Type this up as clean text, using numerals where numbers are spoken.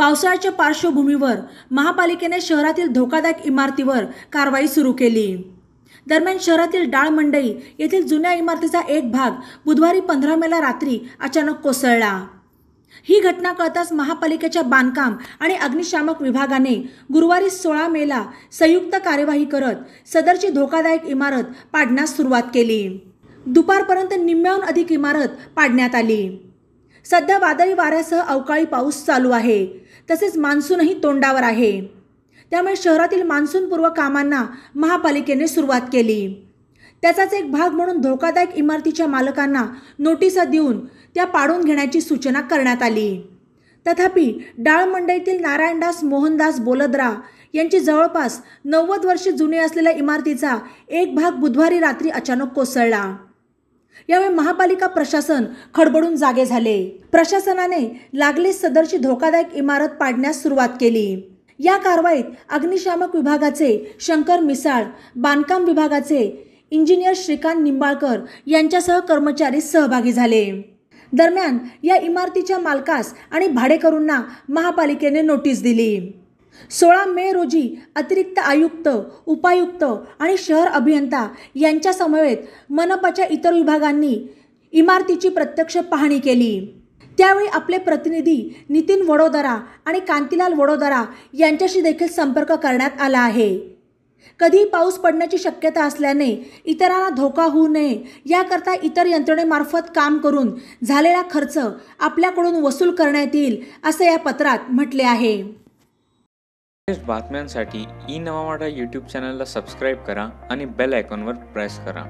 पावसाळ्याच्या पार्श्वभूमीवर महापालिकेने शहरातील धोकादायक इमारतीवर कारवाई सुरू केली। दरम्यान शहरातील डाळ मंडई येथील जुन्या इमारतीचा एक भाग बुधवारी 15 मेला रात्री अचानक कोसळला। ही घटना कळताच महापालिकेच्या बांधकाम आणि अग्निशामक विभागाने गुरुवारी 16 मेला संयुक्त कार्यवाही करत सदरची धोकादायक इमारत पाडण्यास सुरुवात केली। दुपारपर्यंत निम्म्याहून अधिक इमारत पाडण्यात आली। सध्या वादळी वाऱ्यासह अवकाळी पाऊस चालू आहे, तसेच मान्सूनही तोंडावर आहे। त्यामुळे शहरातील मान्सूनपूर्व कामांना महापालिकेने सुरुवात केली। त्याचाच एक भाग म्हणून धोकादायक इमारतीच्या मालकांना नोटिसा देऊन त्या पाडून घेण्याची सूचना करण्यात आली। तथापि डाळ मंडईतील नारायणदास मोहनदास बोलदरा यांची जवळपास 90 वर्षे जुनी असलेल्या इमारतीचा एक भाग बुधवारी रात्री अचानक कोसळला। यावेळी महापालिका प्रशासन खडबडून जागे झाले। प्रशासनाने लागलीच सदरची धोकादायक इमारत पाडण्यास सुरुवात केली। या कारवाईत अग्निशामक विभागाचे शंकर मिसाळ, बांधकाम विभागाचे इंजिनियर श्रीकांत निंबाळकर यांच्यासह कर्मचारी सहभागी झाले। दरम्यान या इमारतीच्या मालकास आणि भाडेकरूंना महापालिकेने नोटीस दिली। 16 मे रोजी अतिरिक्त आयुक्त, उपायुक्त आणि शहर अभियंता यांच्या समवेत मनपाच्या इतर विभागांनी इमारतीची प्रत्यक्ष पाहणी केली। त्यावेळी आपले प्रतिनिधी नितीन वडोदरा आणि कांतीलाल वडोदरा यांच्याशी देखील संपर्क करण्यात आला आहे। कधीही पाऊस पडण्याची शक्यता असल्याने इतरांना धोका होऊ नये याकरता इतर यंत्रणेमार्फत काम करून झालेला खर्च आपल्याकडून वसूल करण्यात येईल असे या पत्रात म्हटले आहे। बातम्यांसाठी ई नवा मराठा यूट्यूब चॅनलला सबस्क्राईब करा आणि बेल आयकॉनवर प्रेस करा।